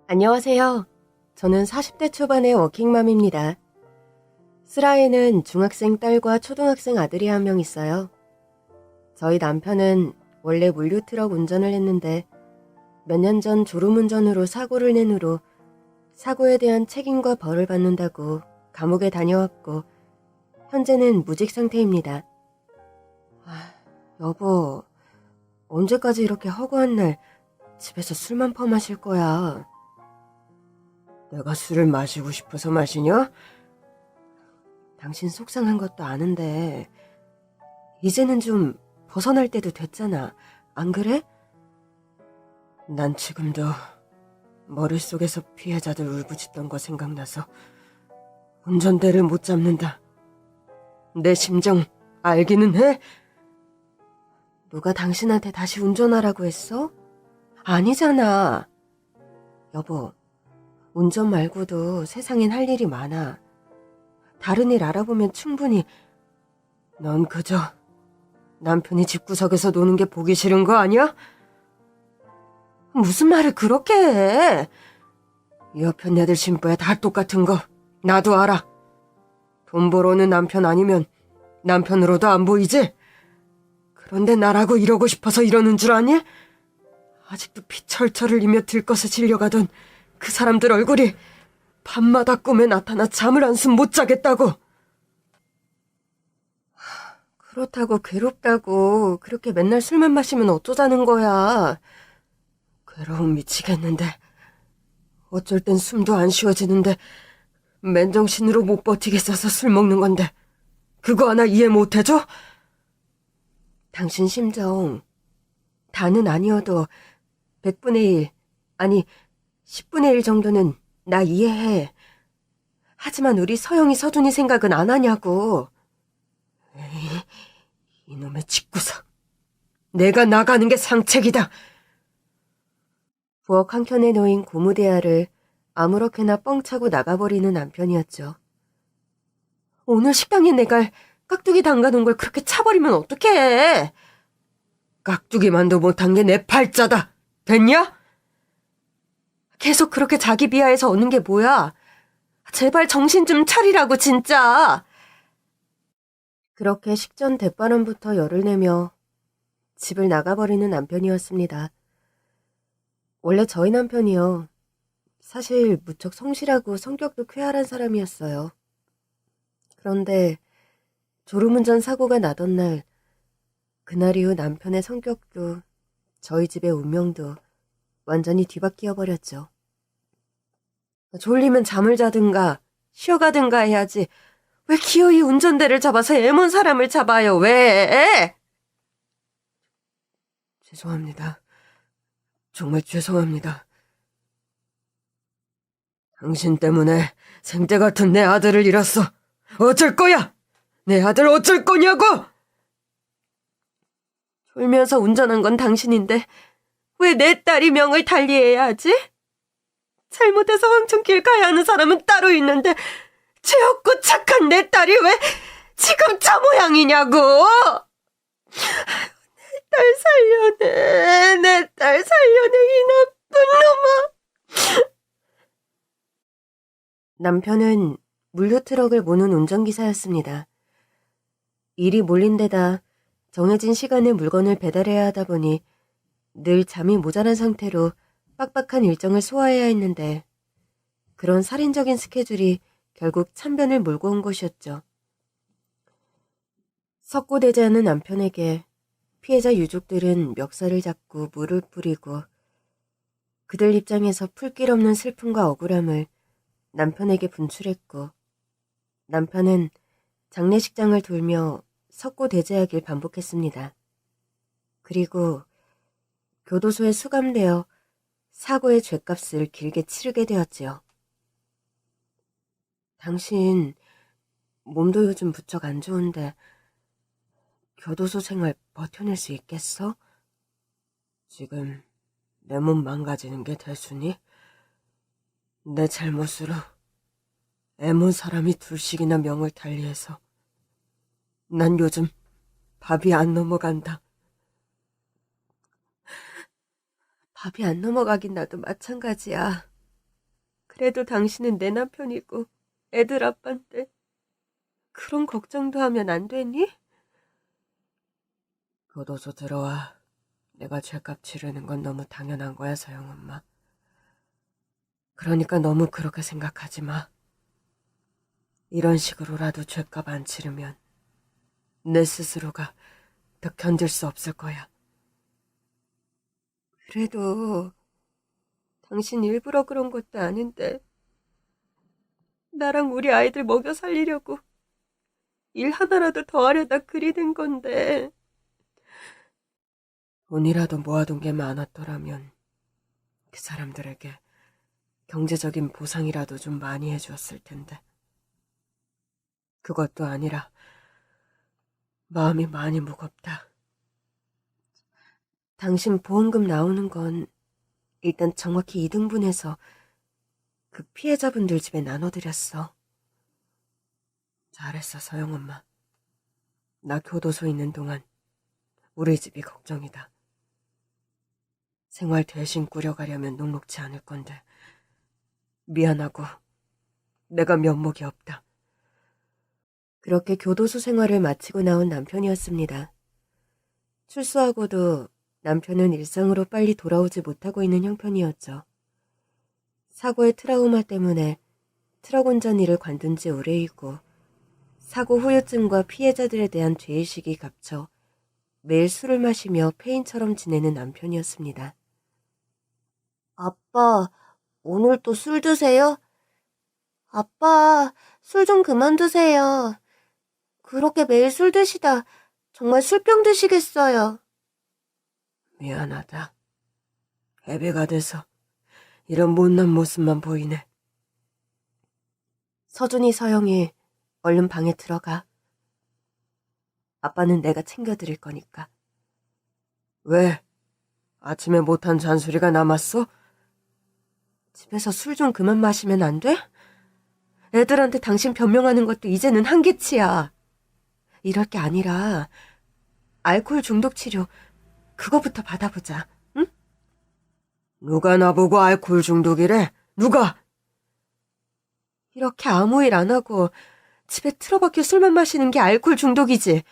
안녕하세요. 저는 40대 초반의 워킹맘입니다. 슬하에는 중학생 딸과 초등학생 아들이 한 명 있어요. 저희 남편은 원래 물류트럭 운전을 했는데 몇 년 전 졸음운전으로 사고를 낸 후로 사고에 대한 책임과 벌을 받는다고 감옥에 다녀왔고 현재는 무직 상태입니다. 여보, 언제까지 이렇게 허구한 날 집에서 술만 퍼마실 거야? 내가 술을 마시고 싶어서 마시냐? 당신 속상한 것도 아는데 이제는 좀 벗어날 때도 됐잖아. 안 그래? 난 지금도 머릿속에서 피해자들 울부짖던 거 생각나서 운전대를 못 잡는다. 내 심정 알기는 해? 누가 당신한테 다시 운전하라고 했어? 아니잖아. 여보, 운전 말고도 세상엔 할 일이 많아. 다른 일 알아보면 충분히. 넌 그저 남편이 집구석에서 노는 게 보기 싫은 거 아니야? 무슨 말을 그렇게 해? 옆편 애들 신부야 다 똑같은 거 나도 알아. 돈 벌어오는 남편 아니면 남편으로도 안 보이지? 그런데 나라고 이러고 싶어서 이러는 줄 아니? 아직도 피 철철 흘리며 들것에 질려가던 그 사람들 얼굴이 밤마다 꿈에 나타나 잠을 한숨 못 자겠다고. 그렇다고 괴롭다고 그렇게 맨날 술만 마시면 어쩌자는 거야. 괴로움 미치겠는데 어쩔 땐 숨도 안 쉬어지는데 맨정신으로 못 버티겠어서 술 먹는 건데 그거 하나 이해 못 해줘? 당신 심정 다는 아니어도 100분의 1 아니 10분의 1 정도는 나 이해해. 하지만 우리 서영이 서준이 생각은 안 하냐고. 에이, 이놈의 집구석. 내가 나가는 게 상책이다. 부엌 한켠에 놓인 고무대야를 아무렇게나 뻥 차고 나가버리는 남편이었죠. 오늘 식당에 내가 깍두기 담가놓은 걸 그렇게 차버리면 어떡해. 깍두기만도 못한 게 내 팔자다. 됐냐? 계속 그렇게 자기 비하해서 오는 게 뭐야? 제발 정신 좀 차리라고 진짜. 그렇게 식전 대바람부터 열을 내며 집을 나가버리는 남편이었습니다. 원래 저희 남편이요. 사실 무척 성실하고 성격도 쾌활한 사람이었어요. 그런데 졸음운전 사고가 나던 날, 그날 이후 남편의 성격도 저희 집의 운명도 완전히 뒤바뀌어버렸죠. 졸리면 잠을 자든가 쉬어가든가 해야지 왜 기어이 운전대를 잡아서 애먼 사람을 잡아요. 왜? 죄송합니다. 정말 죄송합니다. 당신 때문에 생떼 같은 내 아들을 잃었어. 어쩔 거야? 내 아들 어쩔 거냐고? 졸면서 운전한 건 당신인데 왜 내 딸이 명을 달리해야 하지? 잘못해서 황천길 가야 하는 사람은 따로 있는데 죄 없고 착한 내 딸이 왜 지금 저 모양이냐고! 내 딸 살려내, 내 딸 살려내, 이 나쁜 놈아! 남편은 물류트럭을 모는 운전기사였습니다. 일이 몰린 데다 정해진 시간에 물건을 배달해야 하다 보니 늘 잠이 모자란 상태로 빡빡한 일정을 소화해야 했는데 그런 살인적인 스케줄이 결국 참변을 몰고 온 것이었죠. 석고대자하는 남편에게 피해자 유족들은 멱살을 잡고 물을 뿌리고 그들 입장에서 풀길 없는 슬픔과 억울함을 남편에게 분출했고 남편은 장례식장을 돌며 석고대죄하길 반복했습니다. 그리고 교도소에 수감되어 사고의 죗값을 길게 치르게 되었지요. 당신 몸도 요즘 부쩍 안 좋은데 교도소 생활 버텨낼 수 있겠어? 지금 내 몸 망가지는 게 대수니? 내 잘못으로 애몬 사람이 둘씩이나 명을 달리해서 난 요즘 밥이 안 넘어간다. 밥이 안 넘어가긴 나도 마찬가지야. 그래도 당신은 내 남편이고 애들 아빠인데 그런 걱정도 하면 안 되니? 교도소 들어와. 내가 죗값 치르는 건 너무 당연한 거야, 서영 엄마. 그러니까 너무 그렇게 생각하지 마. 이런 식으로라도 죗값 안 치르면 내 스스로가 더 견딜 수 없을 거야. 그래도 당신 일부러 그런 것도 아닌데 나랑 우리 아이들 먹여 살리려고 일 하나라도 더 하려다 그리 된 건데. 돈이라도 모아둔 게 많았더라면 그 사람들에게 경제적인 보상이라도 좀 많이 해주었을 텐데. 그것도 아니라 마음이 많이 무겁다. 당신 보험금 나오는 건 일단 정확히 2등분해서 그 피해자분들 집에 나눠드렸어. 잘했어, 서영 엄마. 나 교도소 있는 동안 우리 집이 걱정이다. 생활 대신 꾸려가려면 녹록지 않을 건데 미안하고 내가 면목이 없다. 그렇게 교도소 생활을 마치고 나온 남편이었습니다. 출소하고도 남편은 일상으로 빨리 돌아오지 못하고 있는 형편이었죠. 사고의 트라우마 때문에 트럭 운전 일을 관둔 지 오래이고 사고 후유증과 피해자들에 대한 죄의식이 겹쳐 매일 술을 마시며 폐인처럼 지내는 남편이었습니다. 아빠, 오늘 또 술 드세요? 아빠, 술 좀 그만 드세요. 그렇게 매일 술 드시다 정말 술병 드시겠어요. 미안하다. 애비가 돼서 이런 못난 모습만 보이네. 서준이 서영이 얼른 방에 들어가. 아빠는 내가 챙겨드릴 거니까. 왜? 아침에 못한 잔소리가 남았어? 집에서 술 좀 그만 마시면 안 돼? 애들한테 당신 변명하는 것도 이제는 한계치야. 이럴 게 아니라 알코올 중독 치료 그거부터 받아보자. 응? 누가 나보고 알코올 중독이래? 누가? 이렇게 아무 일 안 하고 집에 틀어박혀 술만 마시는 게 알코올 중독이지.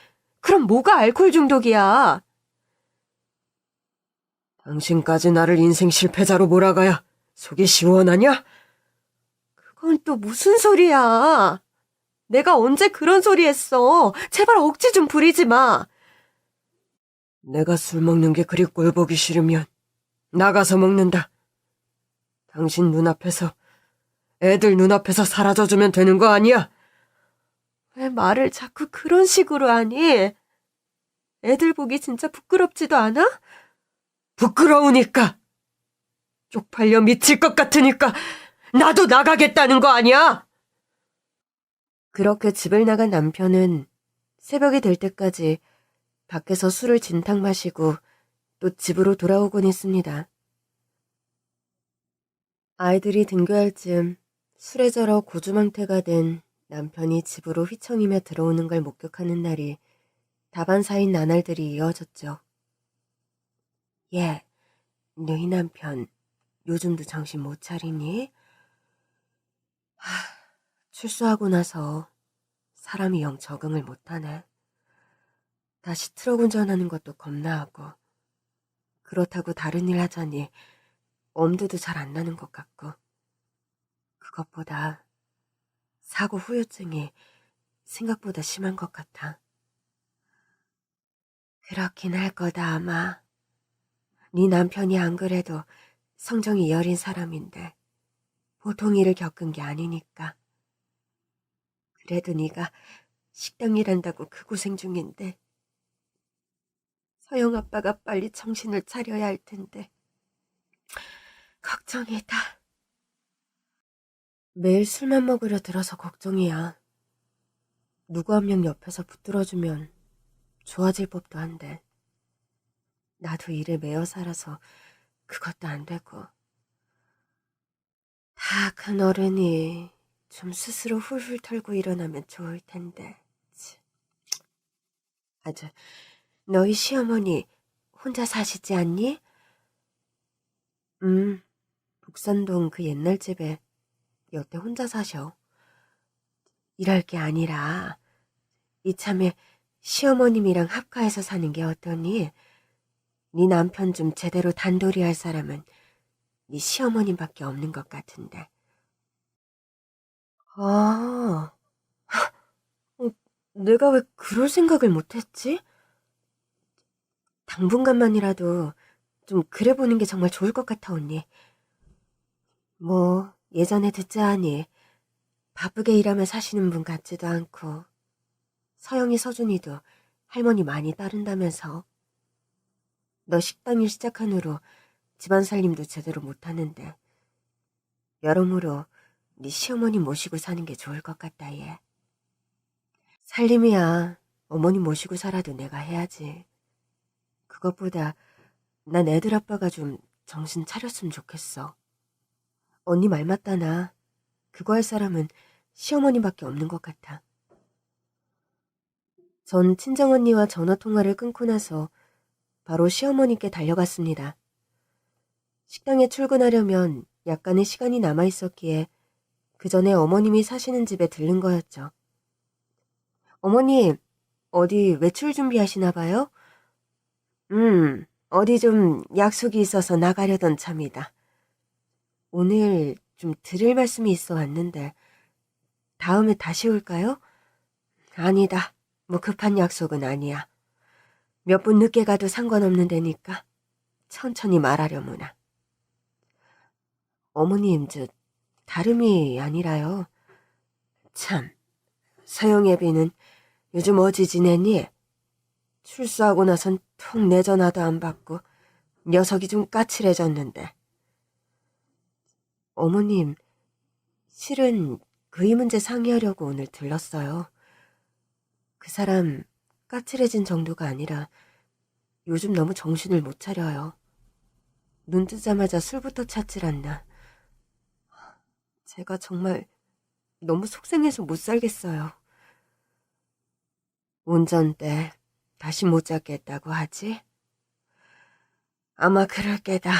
그럼 뭐가 알코올 중독이야? 당신까지 나를 인생 실패자로 몰아가야 속이 시원하냐? 그건 또 무슨 소리야. 내가 언제 그런 소리 했어. 제발 억지 좀 부리지 마. 내가 술 먹는 게 그리 꼴보기 싫으면 나가서 먹는다. 당신 눈앞에서, 애들 눈앞에서 사라져주면 되는 거 아니야? 왜 말을 자꾸 그런 식으로 하니? 애들 보기 진짜 부끄럽지도 않아? 부끄러우니까. 쪽팔려 미칠 것 같으니까 나도 나가겠다는 거 아니야? 그렇게 집을 나간 남편은 새벽이 될 때까지 밖에서 술을 진탕 마시고 또 집으로 돌아오곤 했습니다. 아이들이 등교할 즈음 술에 절어 고주망태가 된 남편이 집으로 휘청이며 들어오는 걸 목격하는 날이 다반사인 나날들이 이어졌죠. 얘, 너희 남편 요즘도 정신 못 차리니? 출소하고 나서 사람이 영 적응을 못하네. 다시 트럭 운전하는 것도 겁나하고 그렇다고 다른 일 하자니 엄두도 잘 안 나는 것 같고 그것보다 사고 후유증이 생각보다 심한 것 같아. 그렇긴 할 거다 아마. 네 남편이 안 그래도 성정이 여린 사람인데 보통 일을 겪은 게 아니니까. 그래도 네가 식당 일한다고 그 고생 중인데 서영 아빠가 빨리 정신을 차려야 할 텐데 걱정이다. 매일 술만 먹으려 들어서 걱정이야. 누구 한 명 옆에서 붙들어주면 좋아질 법도 한데 나도 일에 매여 살아서 그것도 안 되고. 다 큰 어른이 좀 스스로 훌훌 털고 일어나면 좋을 텐데. 아주 너희 시어머니 혼자 사시지 않니? 북산동 그 옛날 집에 여태 혼자 사셔. 일할 게 아니라 이참에 시어머님이랑 합가해서 사는 게 어떠니? 네 남편 좀 제대로 단돌이 할 사람은 네 시어머님밖에 없는 것 같은데. 아, 어, 내가 왜 그럴 생각을 못했지? 당분간만이라도 좀 그래 보는 게 정말 좋을 것 같아, 언니. 뭐 예전에 듣자 하니 바쁘게 일하며 사시는 분 같지도 않고 서영이 서준이도 할머니 많이 따른다면서. 너 식당 일 시작한 후로 집안 살림도 제대로 못하는데 여러모로 네 시어머니 모시고 사는 게 좋을 것 같다, 얘. 살림이야 어머니 모시고 살아도 내가 해야지. 그것보다 난 애들 아빠가 좀 정신 차렸으면 좋겠어. 언니 말 맞다나. 그거 할 사람은 시어머니밖에 없는 것 같아. 전 친정언니와 전화통화를 끊고 나서 바로 시어머니께 달려갔습니다. 식당에 출근하려면 약간의 시간이 남아있었기에 그 전에 어머님이 사시는 집에 들른 거였죠. 어머님, 어디 외출 준비하시나 봐요? 어디 좀 약속이 있어서 나가려던 참이다. 오늘 좀 드릴 말씀이 있어 왔는데 다음에 다시 올까요? 아니다. 뭐 급한 약속은 아니야. 몇 분 늦게 가도 상관없는 데니까 천천히 말하려무나. 어머님, 다름이 아니라요. 참, 서영애비는 요즘 어찌 지내니? 출소하고 나선 통 내 전화도 안 받고 녀석이 좀 까칠해졌는데. 어머님, 실은 그 이 문제 상의하려고 오늘 들렀어요. 그 사람 까칠해진 정도가 아니라 요즘 너무 정신을 못 차려요. 눈 뜨자마자 술부터 찾질 않나. 제가 정말 너무 속상해서 못 살겠어요. 운전대 다시 못 잡겠다고 하지? 아마 그럴 게다.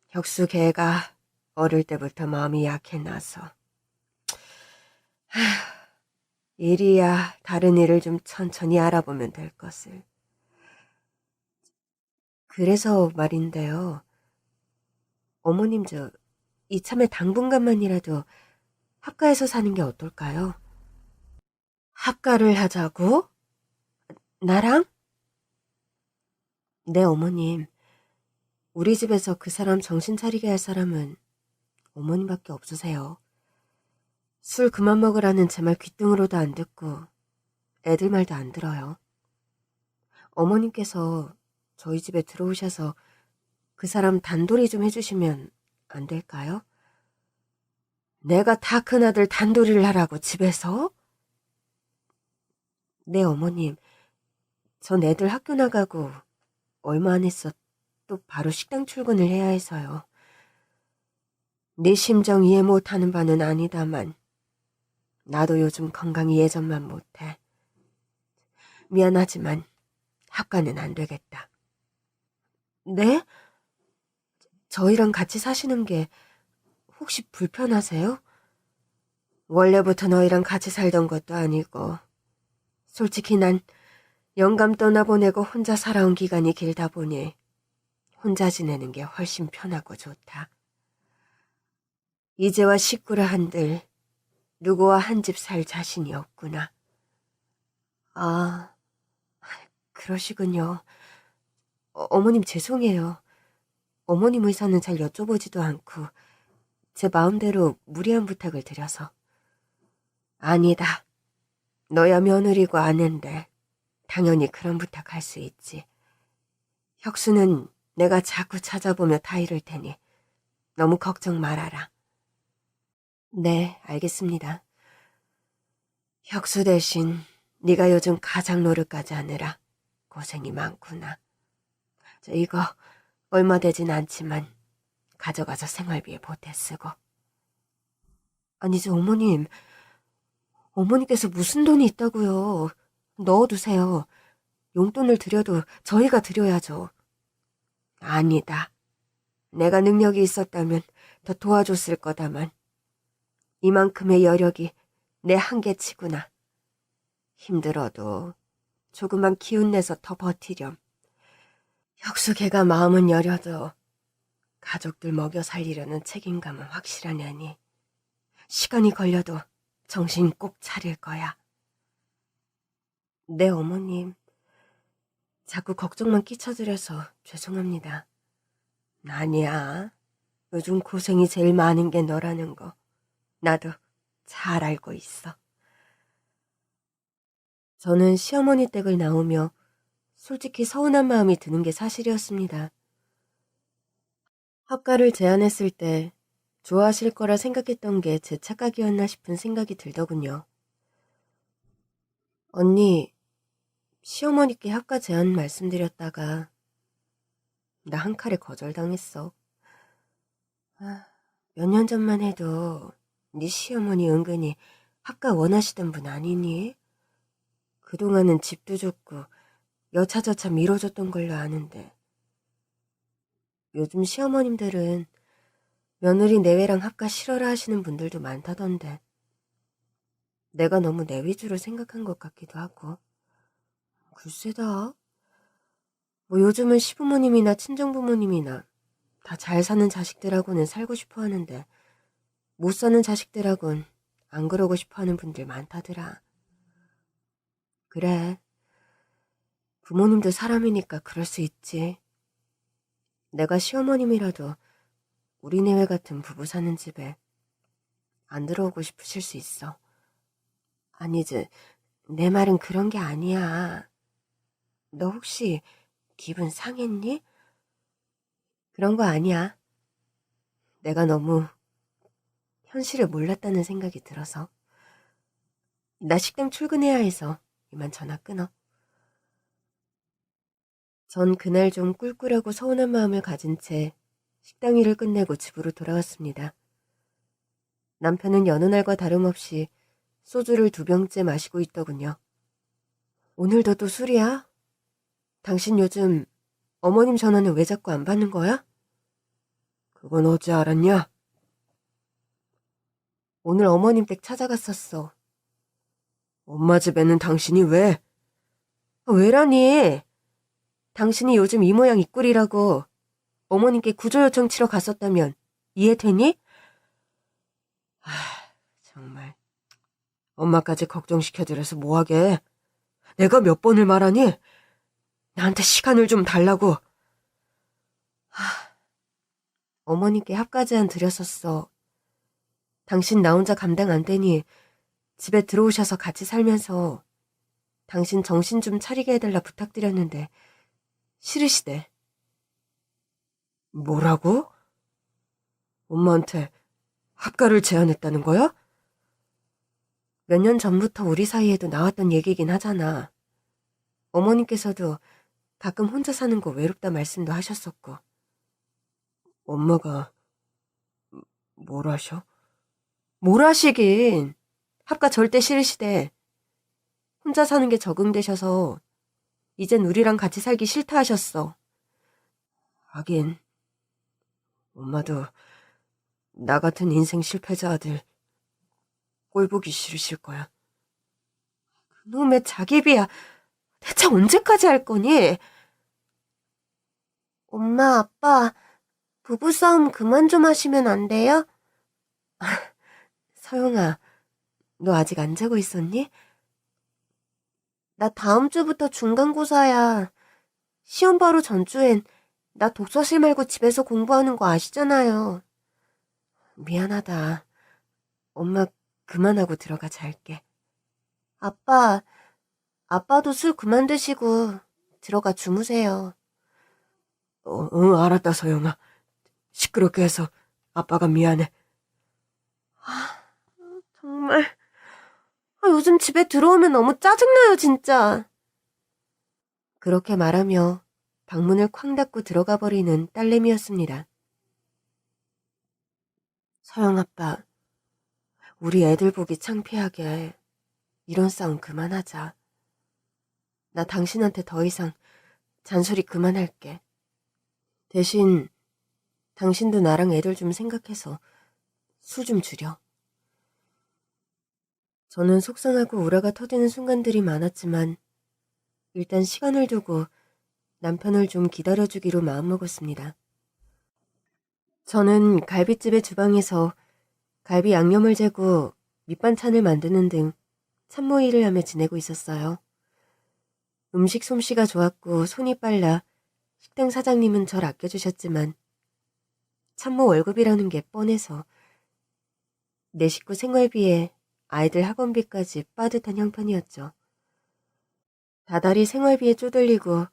혁수 걔가 어릴 때부터 마음이 약해나서. 일이야 다른 일을 좀 천천히 알아보면 될 것을. 그래서 말인데요. 어머님, 이참에 당분간만이라도 합가해서 사는 게 어떨까요? 합가를 하자고? 나랑? 네, 어머님. 우리 집에서 그 사람 정신 차리게 할 사람은 어머님밖에 없으세요. 술 그만 먹으라는 제 말 귓등으로도 안 듣고 애들 말도 안 들어요. 어머님께서 저희 집에 들어오셔서 그 사람 단돌이 좀 해주시면 안 될까요? 내가 다 큰아들 단돌이를 하라고 집에서? 네, 어머님. 전 애들 학교 나가고 얼마 안 했어 또 바로 식당 출근을 해야 해서요. 네 심정 이해 못하는 바는 아니다만 나도 요즘 건강이 예전만 못해. 미안하지만 합가는 안 되겠다. 네? 저희랑 같이 사시는 게 혹시 불편하세요? 원래부터 너희랑 같이 살던 것도 아니고 솔직히 난 영감 떠나보내고 혼자 살아온 기간이 길다 보니 혼자 지내는 게 훨씬 편하고 좋다. 이제와 식구를 한들 누구와 한 집 살 자신이 없구나. 아, 그러시군요. 어머님 죄송해요. 어머님 의사는 잘 여쭤보지도 않고 제 마음대로 무리한 부탁을 드려서. 아니다. 너야 며느리고 아는데 당연히 그런 부탁할 수 있지. 혁수는 내가 자꾸 찾아보며 다 이룰 테니 너무 걱정 말아라. 네, 알겠습니다. 혁수 대신 네가 요즘 가장 노릇까지 하느라 고생이 많구나. 이거 얼마 되진 않지만 가져가서 생활비에 보태 쓰고. 아니지, 어머님. 어머니께서 무슨 돈이 있다고요. 넣어두세요. 용돈을 드려도 저희가 드려야죠. 아니다. 내가 능력이 있었다면 더 도와줬을 거다만 이만큼의 여력이 내 한계치구나. 힘들어도 조금만 기운내서 더 버티렴. 혁수개가 마음은 여려도 가족들 먹여 살리려는 책임감은 확실한 애니 시간이 걸려도 정신 꼭 차릴 거야. 네, 어머님. 자꾸 걱정만 끼쳐드려서 죄송합니다. 아니야. 요즘 고생이 제일 많은 게 너라는 거 나도 잘 알고 있어. 저는 시어머니 댁을 나오며 솔직히 서운한 마음이 드는 게 사실이었습니다. 합가를 제안했을 때 좋아하실 거라 생각했던 게 제 착각이었나 싶은 생각이 들더군요. 언니, 시어머니께 합가 제안 말씀드렸다가 나 한 칼에 거절당했어. 몇 년 전만 해도 네 시어머니 은근히 합가 원하시던 분 아니니? 그동안은 집도 좋고 여차저차 미뤄줬던 걸로 아는데 요즘 시어머님들은 며느리 내외랑 합가 싫어라 하시는 분들도 많다던데 내가 너무 내 위주로 생각한 것 같기도 하고 글쎄다. 뭐 요즘은 시부모님이나 친정부모님이나 다 잘 사는 자식들하고는 살고 싶어 하는데 못 사는 자식들하고는 안 그러고 싶어 하는 분들 많다더라. 그래. 부모님도 사람이니까 그럴 수 있지. 내가 시어머님이라도 우리 내외 같은 부부 사는 집에 안 들어오고 싶으실 수 있어. 아니지, 내 말은 그런 게 아니야. 너 혹시 기분 상했니? 그런 거 아니야. 내가 너무 현실을 몰랐다는 생각이 들어서. 나 식당 출근해야 해서 이만 전화 끊어. 전 그날 좀 꿀꿀하고 서운한 마음을 가진 채 식당 일을 끝내고 집으로 돌아왔습니다. 남편은 여느 날과 다름없이 소주를 2병째 마시고 있더군요. 오늘도 또 술이야? 당신 요즘 어머님 전화는 왜 자꾸 안 받는 거야? 그건 어째 알았냐? 오늘 어머님 댁 찾아갔었어. 엄마 집에는 당신이 왜? 왜라니? 당신이 요즘 이 모양 이 꼴이라고 어머님께 구조 요청 치러 갔었다면 이해되니? 아, 정말. 엄마까지 걱정시켜드려서 뭐하게. 내가 몇 번을 말하니? 나한테 시간을 좀 달라고. 어머님께 합가 제안 드렸었어. 당신 나 혼자 감당 안 되니 집에 들어오셔서 같이 살면서 당신 정신 좀 차리게 해달라 부탁드렸는데 싫으시대. 뭐라고? 엄마한테 합가를 제안했다는 거야? 몇 년 전부터 우리 사이에도 나왔던 얘기긴 하잖아. 어머님께서도 가끔 혼자 사는 거 외롭다 말씀도 하셨었고. 엄마가 뭘 하셔? 뭘 하시긴. 합가 절대 싫으시대. 혼자 사는 게 적응되셔서 이젠 우리랑 같이 살기 싫다 하셨어. 하긴 엄마도 나 같은 인생 실패자 아들 꼴 보기 싫으실 거야. 그놈의 자기비야. 대체 언제까지 할 거니? 엄마, 아빠, 부부싸움 그만 좀 하시면 안 돼요? 서영아, 너 아직 안 자고 있었니? 나 다음 주부터 중간고사야. 시험 바로 전주엔 나 독서실 말고 집에서 공부하는 거 아시잖아요. 미안하다. 엄마 그만하고 들어가 잘게. 아빠, 아빠도 술 그만 드시고 들어가 주무세요. 응, 알았다, 서영아. 시끄럽게 해서 아빠가 미안해. 정말. 요즘 집에 들어오면 너무 짜증나요, 진짜. 그렇게 말하며 방문을 쾅 닫고 들어가 버리는 딸내미였습니다. 서영 아빠, 우리 애들 보기 창피하게 이런 싸움 그만하자. 나 당신한테 더 이상 잔소리 그만할게. 대신 당신도 나랑 애들 좀 생각해서 술 좀 줄여. 저는 속상하고 우라가 터지는 순간들이 많았지만 일단 시간을 두고 남편을 좀 기다려주기로 마음먹었습니다. 저는 갈비집의 주방에서 갈비 양념을 재고 밑반찬을 만드는 등 참모 일을 하며 지내고 있었어요. 음식 솜씨가 좋았고 손이 빨라 식당 사장님은 절 아껴주셨지만 참모 월급이라는 게 뻔해서 내 식구 생활비에 아이들 학원비까지 빠듯한 형편이었죠. 다달이 생활비에 쪼들리고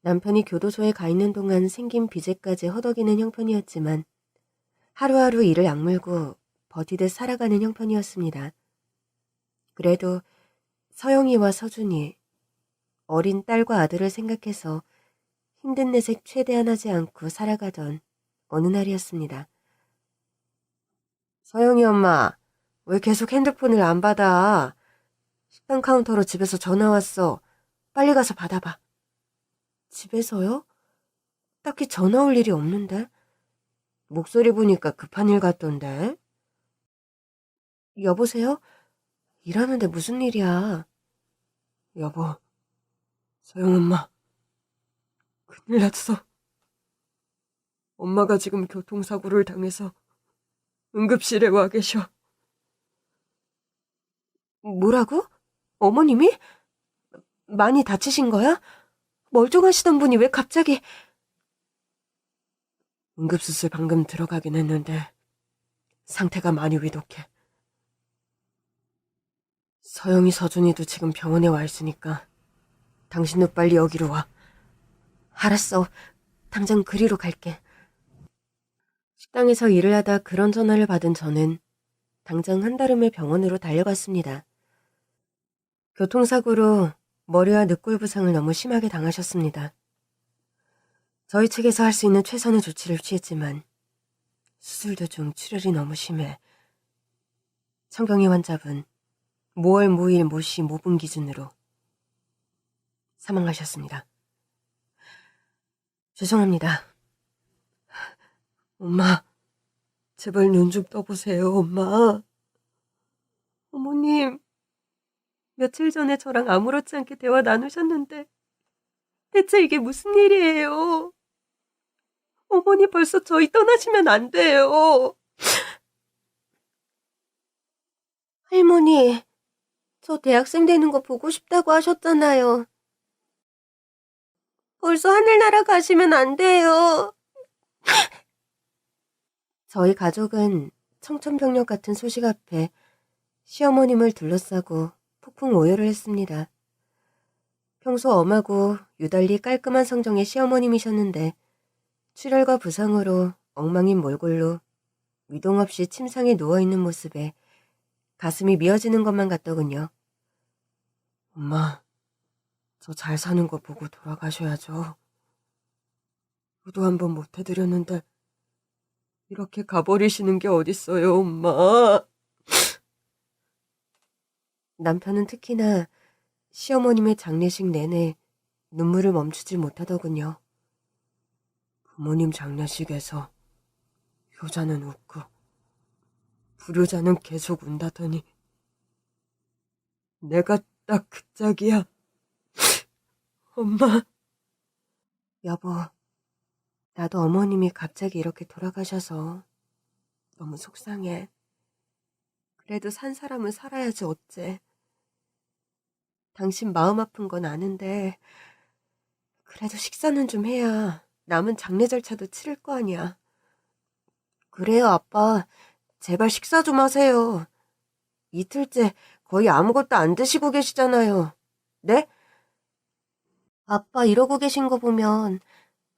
남편이 교도소에 가 있는 동안 생긴 빚에까지 허덕이는 형편이었지만 하루하루 일을 악물고 버티듯 살아가는 형편이었습니다. 그래도 서영이와 서준이 어린 딸과 아들을 생각해서 힘든 내색 최대한 하지 않고 살아가던 어느 날이었습니다. 서영이 엄마, 왜 계속 핸드폰을 안 받아? 식당 카운터로 집에서 전화 왔어. 빨리 가서 받아봐. 집에서요? 딱히 전화 올 일이 없는데? 목소리 보니까 급한 일 같던데? 여보세요? 일하는데 무슨 일이야? 여보, 서영 엄마, 큰일 났어. 엄마가 지금 교통사고를 당해서 응급실에 와 계셔. 뭐라고? 어머님이? 많이 다치신 거야? 멀쩡하시던 분이 왜 갑자기... 응급수술 방금 들어가긴 했는데 상태가 많이 위독해. 서영이 서준이도 지금 병원에 와 있으니까 당신도 빨리 여기로 와. 알았어. 당장 그리로 갈게. 식당에서 일을 하다 그런 전화를 받은 저는 당장 한달음에 병원으로 달려갔습니다. 교통사고로 머리와 늑골 부상을 너무 심하게 당하셨습니다. 저희 측에서 할 수 있는 최선의 조치를 취했지만 수술 도중 출혈이 너무 심해 청경이 환자분 모월 모일 모시 모분 기준으로 사망하셨습니다. 죄송합니다. 엄마, 제발 눈 좀 떠보세요, 엄마. 어머님, 며칠 전에 저랑 아무렇지 않게 대화 나누셨는데 대체 이게 무슨 일이에요? 어머니 벌써 저희 떠나시면 안 돼요. 할머니, 저 대학생 되는 거 보고 싶다고 하셨잖아요. 벌써 하늘나라 가시면 안 돼요. 저희 가족은 청천벽력 같은 소식 앞에 시어머님을 둘러싸고 폭풍 오열을 했습니다. 평소 엄하고 유달리 깔끔한 성정의 시어머님이셨는데 출혈과 부상으로 엉망인 몰골로 위동 없이 침상에 누워있는 모습에 가슴이 미어지는 것만 같더군요. 엄마, 저 잘 사는 거 보고 돌아가셔야죠. 효도 한번 못 해드렸는데 이렇게 가버리시는 게 어딨어요, 엄마. 남편은 특히나 시어머님의 장례식 내내 눈물을 멈추질 못하더군요. 부모님 장례식에서 효자는 웃고 불효자는 계속 운다더니 내가 딱 그 짝이야. 엄마. 여보, 나도 어머님이 갑자기 이렇게 돌아가셔서 너무 속상해. 그래도 산 사람은 살아야지 어째. 당신 마음 아픈 건 아는데 그래도 식사는 좀 해야 남은 장례 절차도 치를 거 아니야. 그래요, 아빠. 제발 식사 좀 하세요. 이틀째 거의 아무것도 안 드시고 계시잖아요. 네? 아빠 이러고 계신 거 보면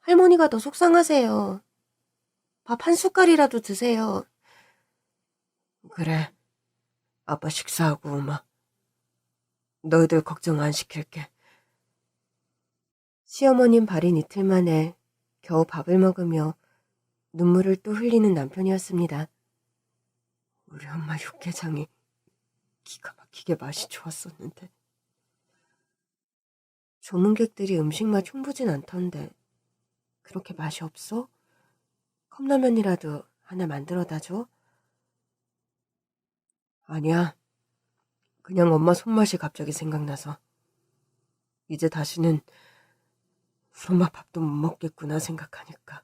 할머니가 더 속상하세요. 밥 한 숟갈이라도 드세요. 그래. 아빠 식사하고 오마. 너희들 걱정 안 시킬게. 시어머님 발인 이틀 만에 겨우 밥을 먹으며 눈물을 또 흘리는 남편이었습니다. 우리 엄마 육개장이 기가 막히게 맛이 좋았었는데. 조문객들이 음식 맛 흉보진 않던데 그렇게 맛이 없어? 컵라면이라도 하나 만들어다 줘? 아니야. 그냥 엄마 손맛이 갑자기 생각나서. 이제 다시는 우리 엄마 밥도 못 먹겠구나 생각하니까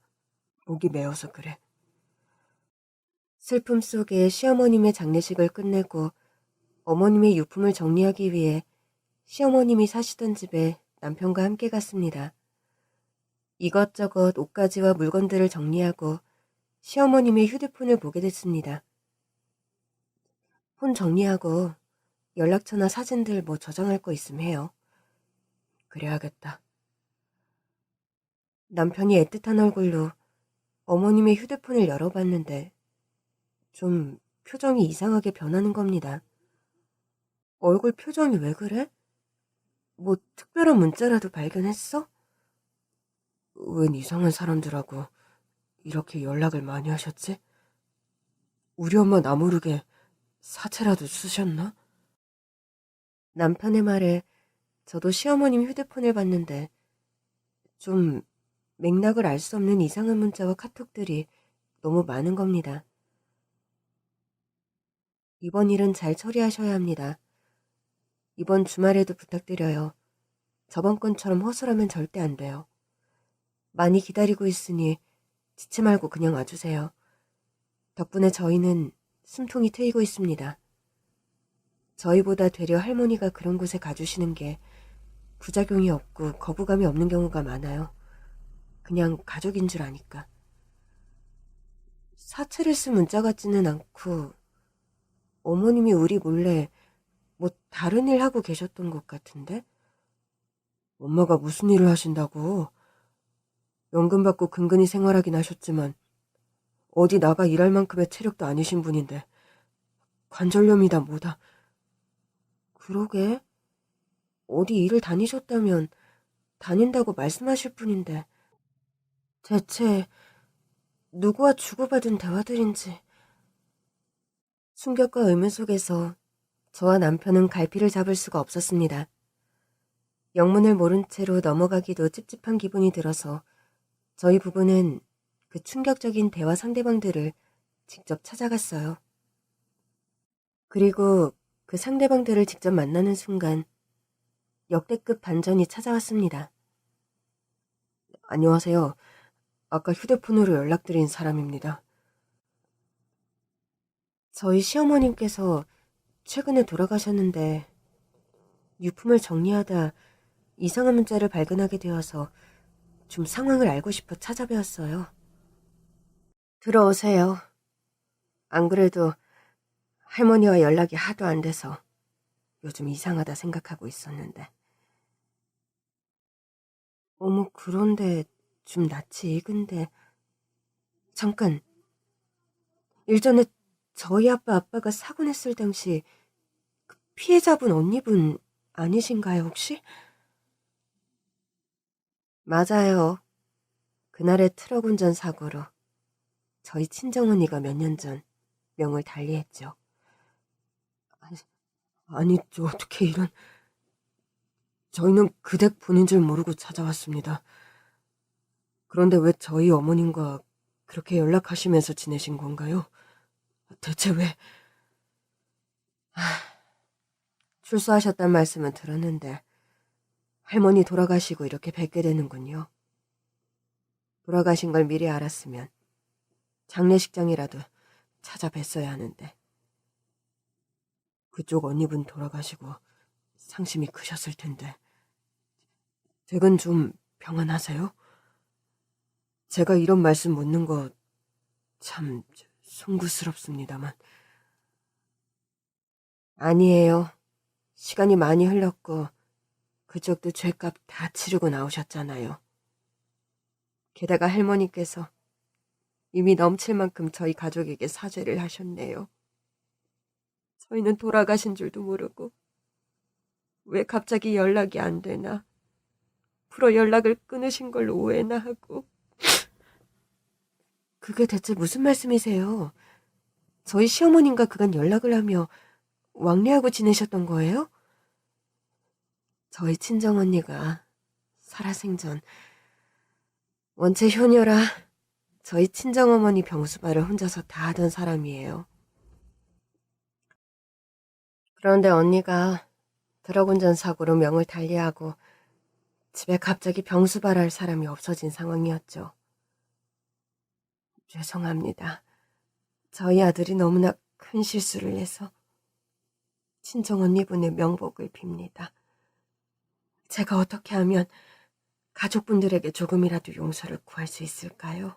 목이 메어서 그래. 슬픔 속에 시어머님의 장례식을 끝내고 어머님의 유품을 정리하기 위해 시어머님이 사시던 집에 남편과 함께 갔습니다. 이것저것 옷가지와 물건들을 정리하고 시어머님의 휴대폰을 보게 됐습니다. 폰 정리하고 연락처나 사진들 뭐 저장할 거 있으면 해요. 그래야겠다. 남편이 애틋한 얼굴로 어머님의 휴대폰을 열어봤는데 좀 표정이 이상하게 변하는 겁니다. 얼굴 표정이 왜 그래? 뭐 특별한 문자라도 발견했어? 웬 이상한 사람들하고 이렇게 연락을 많이 하셨지? 우리 엄마 나 모르게 사채라도 쓰셨나? 남편의 말에 저도 시어머님 휴대폰을 봤는데 좀 맥락을 알 수 없는 이상한 문자와 카톡들이 너무 많은 겁니다. 이번 일은 잘 처리하셔야 합니다. 이번 주말에도 부탁드려요. 저번 건처럼 허술하면 절대 안 돼요. 많이 기다리고 있으니 지체 말고 그냥 와주세요. 덕분에 저희는 숨통이 트이고 있습니다. 저희보다 되려 할머니가 그런 곳에 가주시는 게 부작용이 없고 거부감이 없는 경우가 많아요. 그냥 가족인 줄 아니까. 사채를 쓴 문자 같지는 않고 어머님이 우리 몰래 뭐 다른 일 하고 계셨던 것 같은데? 엄마가 무슨 일을 하신다고? 연금 받고 근근히 생활하긴 하셨지만 어디 나가 일할 만큼의 체력도 아니신 분인데 관절염이다 뭐다. 그러게. 어디 일을 다니셨다면 다닌다고 말씀하실 분인데 대체 누구와 주고받은 대화들인지. 충격과 의문 속에서 저와 남편은 갈피를 잡을 수가 없었습니다. 영문을 모른 채로 넘어가기도 찝찝한 기분이 들어서 저희 부부는 그 충격적인 대화 상대방들을 직접 찾아갔어요. 그리고 그 상대방들을 직접 만나는 순간 역대급 반전이 찾아왔습니다. 안녕하세요. 아까 휴대폰으로 연락드린 사람입니다. 저희 시어머님께서 최근에 돌아가셨는데 유품을 정리하다 이상한 문자를 발견하게 되어서 좀 상황을 알고 싶어 찾아뵈었어요. 들어오세요. 안 그래도 할머니와 연락이 하도 안 돼서 요즘 이상하다 생각하고 있었는데. 어머, 그런데 좀 낯이 익은데. 잠깐, 일전에 저희 아빠가 사고 냈을 당시 그 피해자분 언니분 아니신가요, 혹시? 맞아요. 그날의 트럭 운전 사고로 저희 친정언니가 몇 년 전 명을 달리했죠. 아니, 어떻게 이런... 저희는 그 댁 분인 줄 모르고 찾아왔습니다. 그런데 왜 저희 어머님과 그렇게 연락하시면서 지내신 건가요? 대체 왜... 출소하셨단 말씀은 들었는데 할머니 돌아가시고 이렇게 뵙게 되는군요. 돌아가신 걸 미리 알았으면 장례식장이라도 찾아뵀어야 하는데. 그쪽 언니분 돌아가시고 상심이 크셨을 텐데. 댁은 좀 평안하세요? 제가 이런 말씀 묻는 거 참 송구스럽습니다만. 아니에요. 시간이 많이 흘렀고 그쪽도 죄값 다 치르고 나오셨잖아요. 게다가 할머니께서 이미 넘칠 만큼 저희 가족에게 사죄를 하셨네요. 저희는 돌아가신 줄도 모르고 왜 갑자기 연락이 안 되나, 프로 연락을 끊으신 걸로 오해나 하고. 그게 대체 무슨 말씀이세요? 저희 시어머님과 그간 연락을 하며 왕래하고 지내셨던 거예요? 저희 친정언니가 살아생전 원체 효녀라 저희 친정어머니 병수발을 혼자서 다 하던 사람이에요. 그런데 언니가 트럭 운전 사고로 명을 달리하고 집에 갑자기 병수발할 사람이 없어진 상황이었죠. 죄송합니다. 저희 아들이 너무나 큰 실수를 해서 친정언니분의 명복을 빕니다. 제가 어떻게 하면 가족분들에게 조금이라도 용서를 구할 수 있을까요?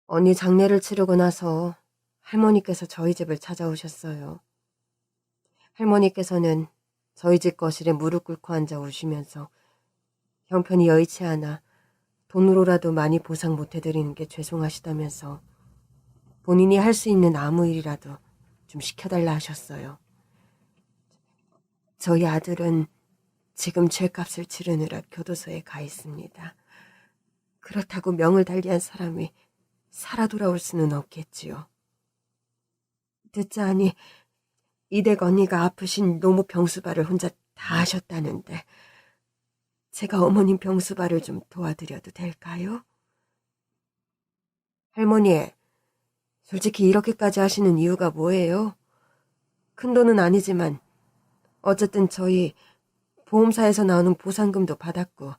언니 장례를 치르고 나서 할머니께서 저희 집을 찾아오셨어요. 할머니께서는 저희 집 거실에 무릎 꿇고 앉아 우시면서 형편이 여의치 않아 돈으로라도 많이 보상 못 해드리는 게 죄송하시다면서 본인이 할 수 있는 아무 일이라도 좀 시켜달라 하셨어요. 저희 아들은 지금 죗값을 치르느라 교도소에 가 있습니다. 그렇다고 명을 달리한 사람이 살아 돌아올 수는 없겠지요. 듣자하니 이댁 언니가 아프신 노모 병수발을 혼자 다 하셨다는데 제가 어머님 병수발을 좀 도와드려도 될까요? 할머니, 솔직히 이렇게까지 하시는 이유가 뭐예요? 큰 돈은 아니지만 어쨌든 저희 보험사에서 나오는 보상금도 받았고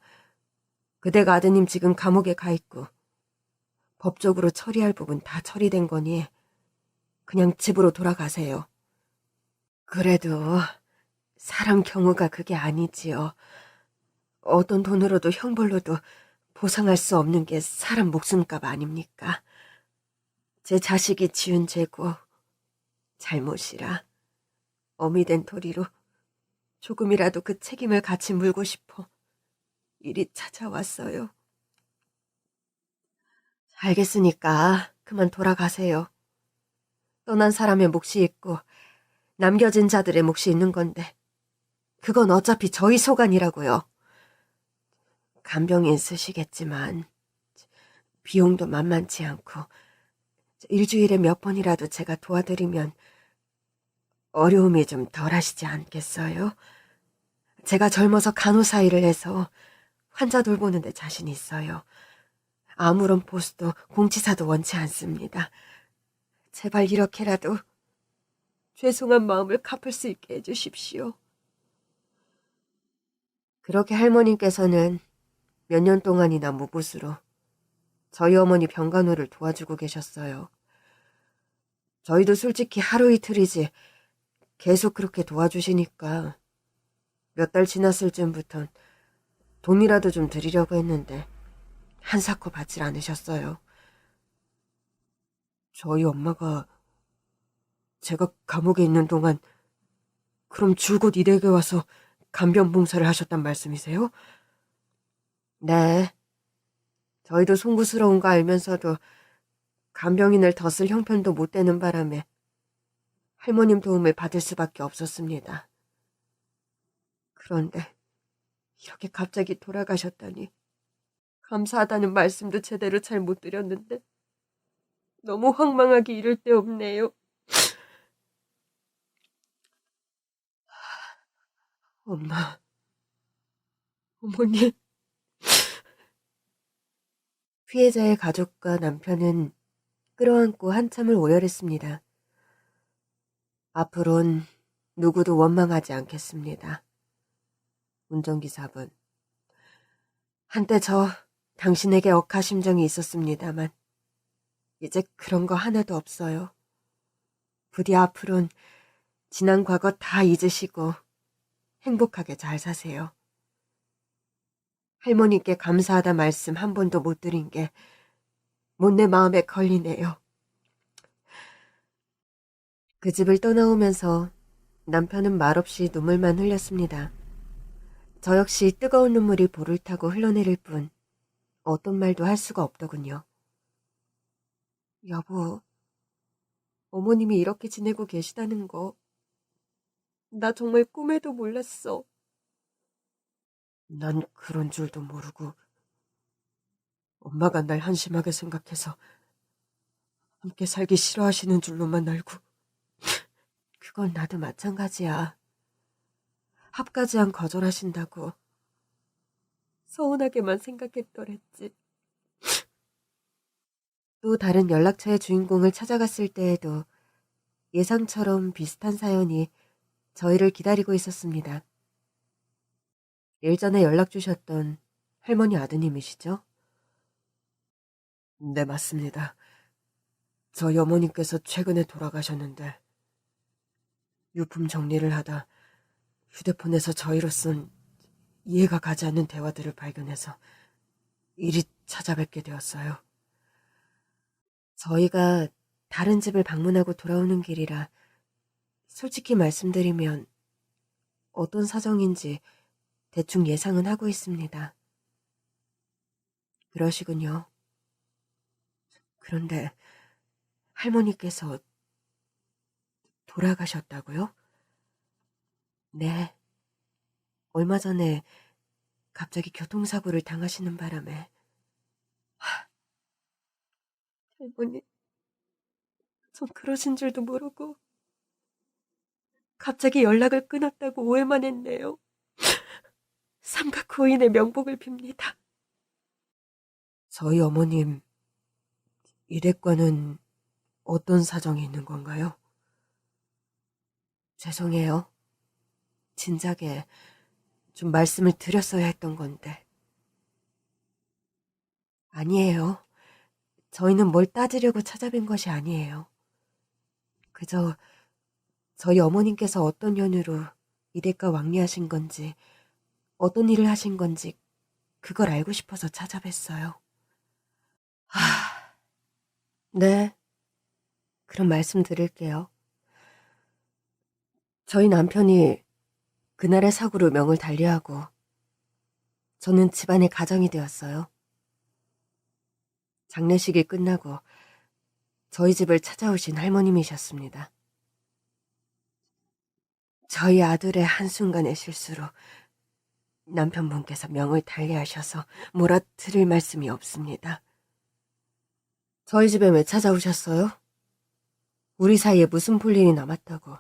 그댁 아드님 지금 감옥에 가 있고 법적으로 처리할 부분 다 처리된 거니 그냥 집으로 돌아가세요. 그래도 사람 경우가 그게 아니지요. 어떤 돈으로도 형벌로도 보상할 수 없는 게 사람 목숨값 아닙니까? 제 자식이 지은 죄고 잘못이라 어미 된 도리로 조금이라도 그 책임을 같이 물고 싶어 일이 찾아왔어요. 알겠으니까 그만 돌아가세요. 떠난 사람의 몫이 있고 남겨진 자들의 몫이 있는 건데 그건 어차피 저희 소관이라고요. 간병인 쓰시겠지만 비용도 만만치 않고 일주일에 몇 번이라도 제가 도와드리면 어려움이 좀 덜하시지 않겠어요? 제가 젊어서 간호사 일을 해서 환자 돌보는데 자신 있어요. 아무런 보수도 공치사도 원치 않습니다. 제발 이렇게라도 죄송한 마음을 갚을 수 있게 해주십시오. 그렇게 할머님께서는 몇 년 동안이나 무붓으로 저희 어머니 병간호를 도와주고 계셨어요. 저희도 솔직히 하루 이틀이지 계속 그렇게 도와주시니까 몇 달 지났을 즈음부턴 돈이라도 좀 드리려고 했는데 한사코 받질 않으셨어요. 저희 엄마가 제가 감옥에 있는 동안 그럼 줄곧 이 댁에 와서 간병 봉사를 하셨단 말씀이세요? 네. 저희도 송구스러운 거 알면서도 간병인을 더 쓸 형편도 못 되는 바람에 할머님 도움을 받을 수밖에 없었습니다. 그런데 이렇게 갑자기 돌아가셨다니 감사하다는 말씀도 제대로 잘 못 드렸는데 너무 황망하기 이를 데 없네요. 엄마, 어머니. 피해자의 가족과 남편은 끌어안고 한참을 오열했습니다. 앞으론 누구도 원망하지 않겠습니다. 운전기사분. 한때 저 당신에게 억하심정이 있었습니다만 이제 그런 거 하나도 없어요. 부디 앞으론 지난 과거 다 잊으시고 행복하게 잘 사세요. 할머니께 감사하다 말씀 한 번도 못 드린 게 못내 마음에 걸리네요. 그 집을 떠나오면서 남편은 말없이 눈물만 흘렸습니다. 저 역시 뜨거운 눈물이 볼을 타고 흘러내릴 뿐 어떤 말도 할 수가 없더군요. 여보, 어머님이 이렇게 지내고 계시다는 거 나 정말 꿈에도 몰랐어. 난 그런 줄도 모르고 엄마가 날 한심하게 생각해서 함께 살기 싫어하시는 줄로만 알고 그건 나도 마찬가지야. 합가지안 거절하신다고 서운하게만 생각했더랬지. 또 다른 연락처의 주인공을 찾아갔을 때에도 예상처럼 비슷한 사연이 저희를 기다리고 있었습니다. 일전에 연락 주셨던 할머니 아드님이시죠? 네, 맞습니다. 저희 어머니께서 최근에 돌아가셨는데 유품 정리를 하다 휴대폰에서 저희로 쓴 이해가 가지 않는 대화들을 발견해서 이리 찾아뵙게 되었어요. 저희가 다른 집을 방문하고 돌아오는 길이라 솔직히 말씀드리면 어떤 사정인지 대충 예상은 하고 있습니다. 그러시군요. 그런데 할머니께서 돌아가셨다고요? 네. 얼마 전에 갑자기 교통사고를 당하시는 바람에. 할머니, 전 그러신 줄도 모르고 갑자기 연락을 끊었다고 오해만 했네요. 삼각고인의 명복을 빕니다. 저희 어머님, 이댁과는 어떤 사정이 있는 건가요? 죄송해요. 진작에 좀 말씀을 드렸어야 했던 건데. 아니에요. 저희는 뭘 따지려고 찾아뵌 것이 아니에요. 그저 저희 어머님께서 어떤 연유로 이댁과 왕래하신 건지, 어떤 일을 하신 건지 그걸 알고 싶어서 찾아뵀어요. 네. 그럼 말씀드릴게요. 저희 남편이 그날의 사고로 명을 달리하고 저는 집안의 가장이 되었어요. 장례식이 끝나고 저희 집을 찾아오신 할머님이셨습니다. 저희 아들의 한순간의 실수로 남편분께서 명을 달리하셔서 뭐라 드릴 말씀이 없습니다. 저희 집에 왜 찾아오셨어요? 우리 사이에 무슨 볼 일이 남았다고.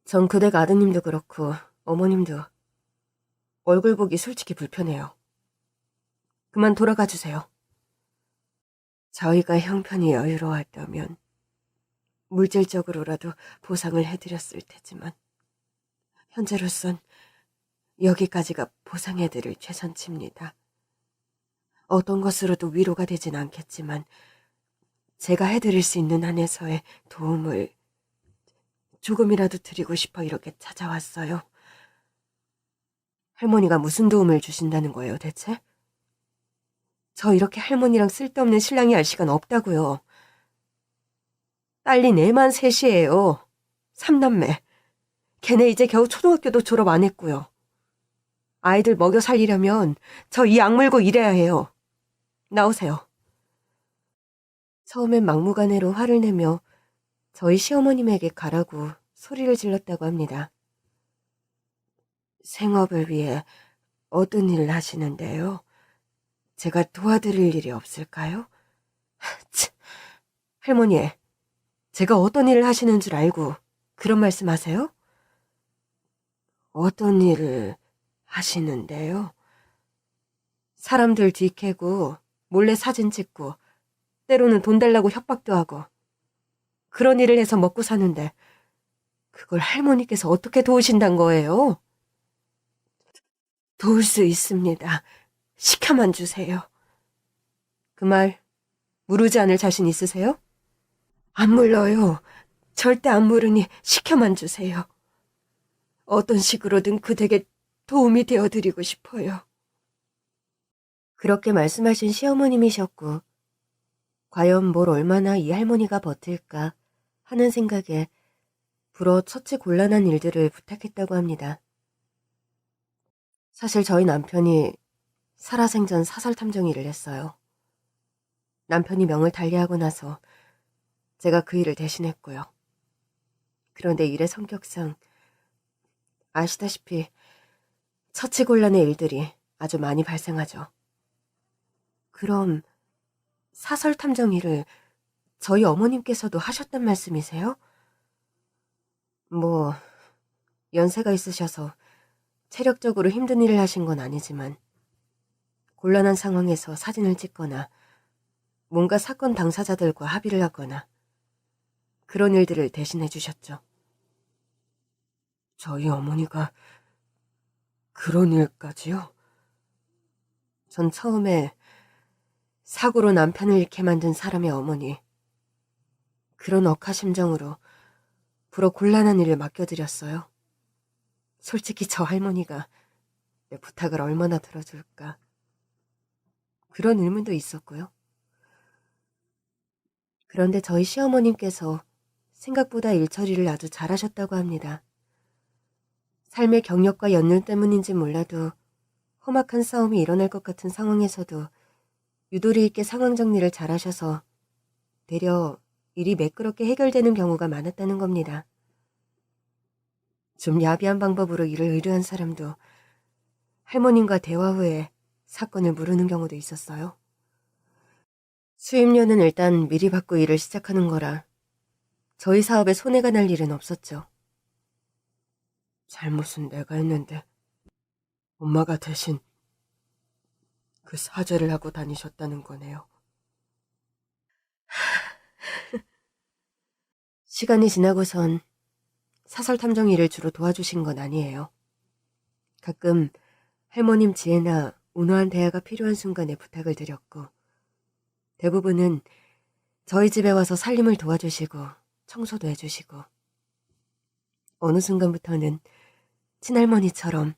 전 그댁 아드님도 그렇고 어머님도 얼굴 보기 솔직히 불편해요. 그만 돌아가 주세요. 저희가 형편이 여유로웠다면 물질적으로라도 보상을 해드렸을 테지만 현재로선 여기까지가 보상해드릴 최선치입니다. 어떤 것으로도 위로가 되진 않겠지만 제가 해드릴 수 있는 한에서의 도움을 조금이라도 드리고 싶어 이렇게 찾아왔어요. 할머니가 무슨 도움을 주신다는 거예요, 대체? 저 이렇게 할머니랑 쓸데없는 신랑이 할 시간 없다고요. 딸린 애만 셋이에요. 3남매. 걔네 이제 겨우 초등학교도 졸업 안 했고요. 아이들 먹여 살리려면 저 이 악물고 일해야 해요. 나오세요. 처음엔 막무가내로 화를 내며 저희 시어머님에게 가라고 소리를 질렀다고 합니다. 생업을 위해 어떤 일을 하시는데요? 제가 도와드릴 일이 없을까요? 할머니, 제가 어떤 일을 하시는 줄 알고 그런 말씀하세요? 어떤 일을 하시는데요? 사람들 뒤캐고 몰래 사진 찍고 때로는 돈 달라고 협박도 하고 그런 일을 해서 먹고 사는데 그걸 할머니께서 어떻게 도우신단 거예요? 도울 수 있습니다. 시켜만 주세요. 그 말 물으지 않을 자신 있으세요? 안 물러요. 절대 안 물으니 시켜만 주세요. 어떤 식으로든 그댁에 도움이 되어드리고 싶어요. 그렇게 말씀하신 시어머님이셨고 과연 뭘 얼마나 이 할머니가 버틸까 하는 생각에 불어 처치 곤란한 일들을 부탁했다고 합니다. 사실 저희 남편이 살아생전 사설탐정 일을 했어요. 남편이 명을 달리하고 나서 제가 그 일을 대신했고요. 그런데 일의 성격상 아시다시피 처치곤란의 일들이 아주 많이 발생하죠. 그럼 사설탐정 일을 저희 어머님께서도 하셨단 말씀이세요? 뭐 연세가 있으셔서 체력적으로 힘든 일을 하신 건 아니지만 곤란한 상황에서 사진을 찍거나 뭔가 사건 당사자들과 합의를 하거나 그런 일들을 대신해 주셨죠. 저희 어머니가 그런 일까지요? 전 처음에 사고로 남편을 잃게 만든 사람의 어머니, 그런 억하심정으로 불어 곤란한 일을 맡겨드렸어요. 솔직히 저 할머니가 내 부탁을 얼마나 들어줄까. 그런 의문도 있었고요. 그런데 저희 시어머님께서 생각보다 일처리를 아주 잘하셨다고 합니다. 삶의 경력과 연륜 때문인지 몰라도 험악한 싸움이 일어날 것 같은 상황에서도 유도리 있게 상황 정리를 잘하셔서 되려 일이 매끄럽게 해결되는 경우가 많았다는 겁니다. 좀 야비한 방법으로 일을 의뢰한 사람도 할머님과 대화 후에 사건을 무르는 경우도 있었어요. 수입료는 일단 미리 받고 일을 시작하는 거라 저희 사업에 손해가 날 일은 없었죠. 잘못은 내가 했는데 엄마가 대신 그 사죄를 하고 다니셨다는 거네요. 시간이 지나고선 사설 탐정 일을 주로 도와주신 건 아니에요. 가끔 할머님 지혜나 온화한 대화가 필요한 순간에 부탁을 드렸고, 대부분은 저희 집에 와서 살림을 도와주시고 청소도 해주시고, 어느 순간부터는 친할머니처럼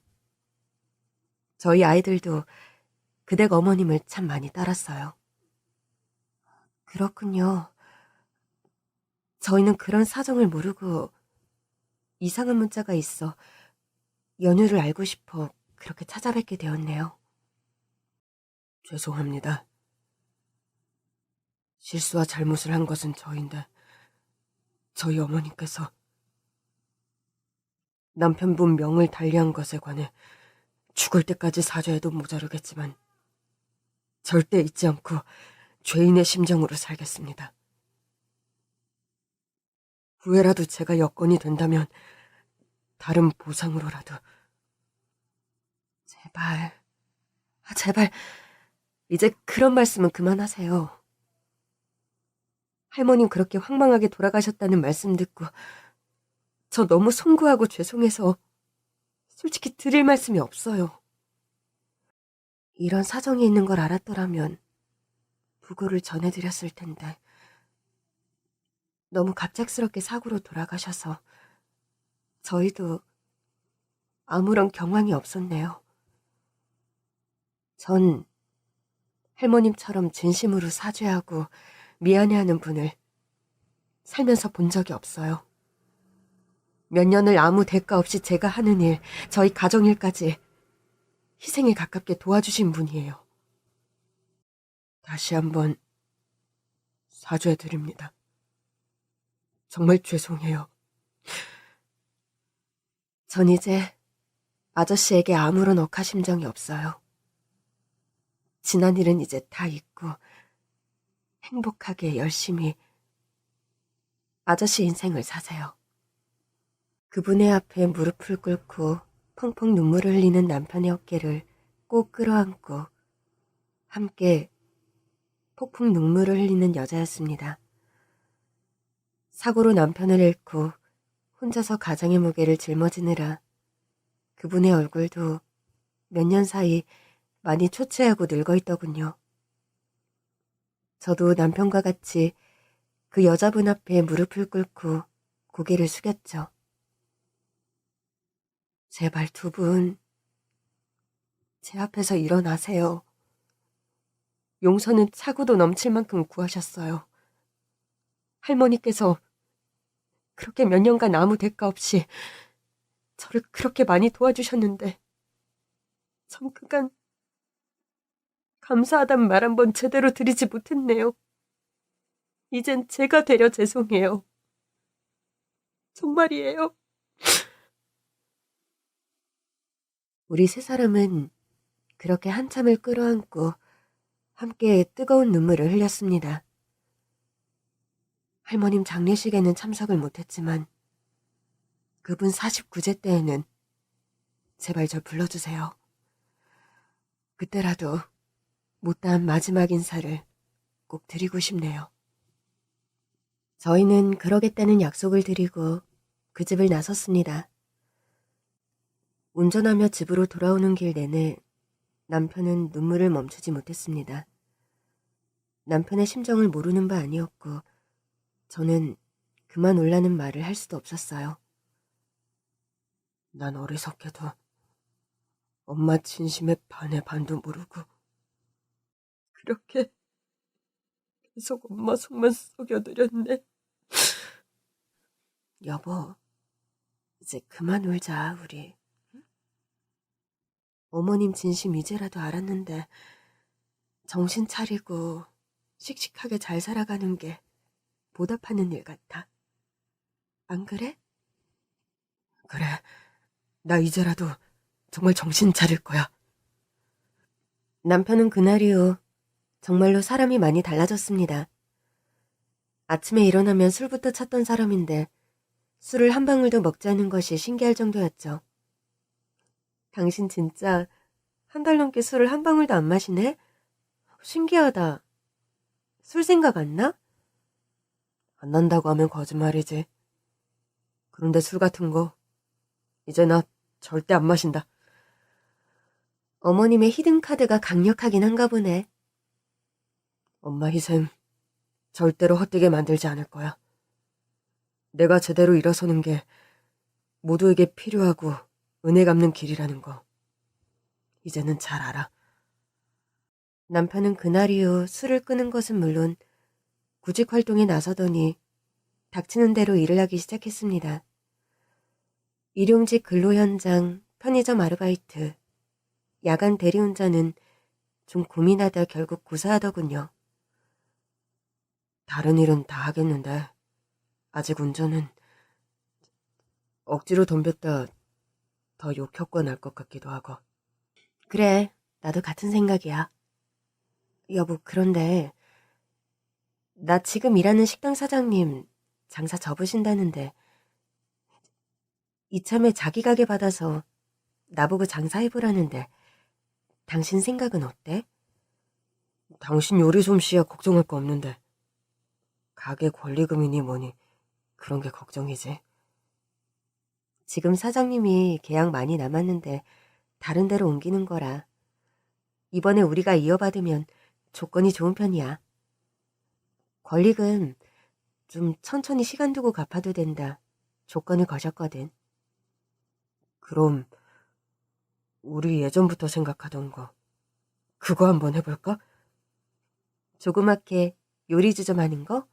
저희 아이들도 그댁 어머님을 참 많이 따랐어요. 그렇군요. 저희는 그런 사정을 모르고 이상한 문자가 있어 연유를 알고 싶어 그렇게 찾아뵙게 되었네요. 죄송합니다. 실수와 잘못을 한 것은 저인데 저희 어머니께서 남편분 명을 달리한 것에 관해 죽을 때까지 사죄해도 모자르겠지만 절대 잊지 않고 죄인의 심정으로 살겠습니다. 후회라도 제가 여건이 된다면 다른 보상으로라도 제발 이제 그런 말씀은 그만하세요. 할머님 그렇게 황망하게 돌아가셨다는 말씀 듣고 저 너무 송구하고 죄송해서 솔직히 드릴 말씀이 없어요. 이런 사정이 있는 걸 알았더라면 부고를 전해드렸을 텐데 너무 갑작스럽게 사고로 돌아가셔서 저희도 아무런 경황이 없었네요. 전 할머님처럼 진심으로 사죄하고 미안해하는 분을 살면서 본 적이 없어요. 몇 년을 아무 대가 없이 제가 하는 일, 저희 가정일까지 희생에 가깝게 도와주신 분이에요. 다시 한번 사죄드립니다. 정말 죄송해요. 전 이제 아저씨에게 아무런 억하심정이 없어요. 지난 일은 이제 다 잊고 행복하게 열심히 아저씨 인생을 사세요. 그분의 앞에 무릎을 꿇고 펑펑 눈물을 흘리는 남편의 어깨를 꼭 끌어안고 함께 폭풍 눈물을 흘리는 여자였습니다. 사고로 남편을 잃고 혼자서 가정의 무게를 짊어지느라 그분의 얼굴도 몇 년 사이 많이 초췌하고 늙어있더군요. 저도 남편과 같이 그 여자분 앞에 무릎을 꿇고 고개를 숙였죠. 제발 두 분, 제 앞에서 일어나세요. 용서는 차고도 넘칠 만큼 구하셨어요. 할머니께서 그렇게 몇 년간 아무 대가 없이 저를 그렇게 많이 도와주셨는데 전 그간 감사하단 말 한 번 제대로 드리지 못했네요. 이젠 제가 되려 죄송해요. 정말이에요. 우리 세 사람은 그렇게 한참을 끌어안고 함께 뜨거운 눈물을 흘렸습니다. 할머님 장례식에는 참석을 못했지만 그분 49제 때에는 제발 절 불러주세요. 그때라도 못다한 마지막 인사를 꼭 드리고 싶네요. 저희는 그러겠다는 약속을 드리고 그 집을 나섰습니다. 운전하며 집으로 돌아오는 길 내내 남편은 눈물을 멈추지 못했습니다. 남편의 심정을 모르는 바 아니었고 저는 그만 올라는 말을 할 수도 없었어요. 난 어리석게도 엄마 진심의 반의 반도 모르고 그렇게 계속 엄마 속만 속여드렸네. 여보, 이제 그만 울자, 우리. 어머님 진심 이제라도 알았는데 정신 차리고 씩씩하게 잘 살아가는 게 보답하는 일 같아. 안 그래? 그래, 나 이제라도 정말 정신 차릴 거야. 남편은 그날 이후 정말로 사람이 많이 달라졌습니다. 아침에 일어나면 술부터 찾던 사람인데 술을 한 방울도 먹지 않은 것이 신기할 정도였죠. 당신 진짜 한 달 넘게 술을 한 방울도 안 마시네? 신기하다. 술 생각 안 나? 안 난다고 하면 거짓말이지. 그런데 술 같은 거 이제 나 절대 안 마신다. 어머님의 히든카드가 강력하긴 한가 보네. 엄마 희생 절대로 헛되게 만들지 않을 거야. 내가 제대로 일어서는 게 모두에게 필요하고 은혜 갚는 길이라는 거 이제는 잘 알아. 남편은 그날 이후 술을 끄는 것은 물론 구직 활동에 나서더니 닥치는 대로 일을 하기 시작했습니다. 일용직 근로 현장, 편의점 아르바이트, 야간 대리운전은 좀 고민하다 결국 구사하더군요. 다른 일은 다 하겠는데 아직 운전은 억지로 덤볐다 더 욕효과 날 것 같기도 하고. 그래, 나도 같은 생각이야. 여보, 그런데 나 지금 일하는 식당 사장님 장사 접으신다는데 이참에 자기 가게 받아서 나보고 장사해보라는데 당신 생각은 어때? 당신 요리 솜씨야 걱정할 거 없는데 가게 권리금이니 뭐니 그런 게 걱정이지. 지금 사장님이 계약 많이 남았는데 다른 데로 옮기는 거라 이번에 우리가 이어받으면 조건이 좋은 편이야. 권리금 좀 천천히 시간 두고 갚아도 된다. 조건을 거셨거든. 그럼 우리 예전부터 생각하던 거 그거 한번 해볼까? 조그맣게 요리 좀 하는 거?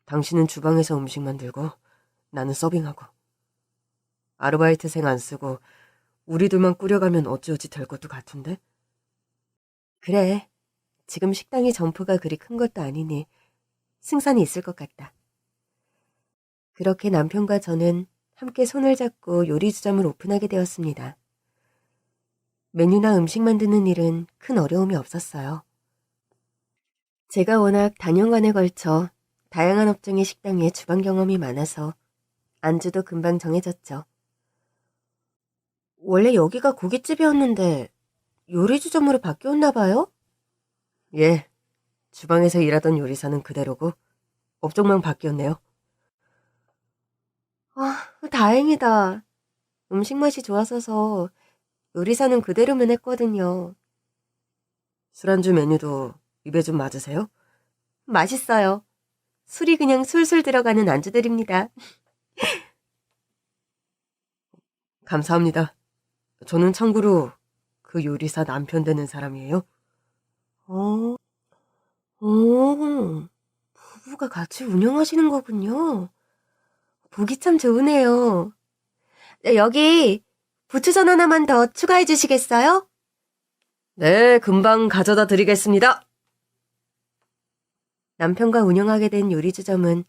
당신은 주방에서 음식 만들고 나는 서빙하고. 아르바이트생 안 쓰고 우리 둘만 꾸려가면 어찌어찌 될 것도 같은데? 그래, 지금 식당의 점포가 그리 큰 것도 아니니 승산이 있을 것 같다. 그렇게 남편과 저는 함께 손을 잡고 요리주점을 오픈하게 되었습니다. 메뉴나 음식 만드는 일은 큰 어려움이 없었어요. 제가 워낙 단연간에 걸쳐 다양한 업종의 식당에 주방 경험이 많아서 안주도 금방 정해졌죠. 원래 여기가 고깃집이었는데 요리주점으로 바뀌었나 봐요? 예, 주방에서 일하던 요리사는 그대로고 업종만 바뀌었네요. 아, 다행이다. 음식 맛이 좋았어서 요리사는 그대로면 했거든요. 술안주 메뉴도 입에 좀 맞으세요? 맛있어요. 술이 그냥 술술 들어가는 안주들입니다. 감사합니다. 저는 참고로 그 요리사 남편 되는 사람이에요. 어, 부부가 같이 운영하시는 거군요. 보기 참 좋으네요. 네, 여기 부추전 하나만 더 추가해 주시겠어요? 네, 금방 가져다 드리겠습니다. 남편과 운영하게 된 요리주점은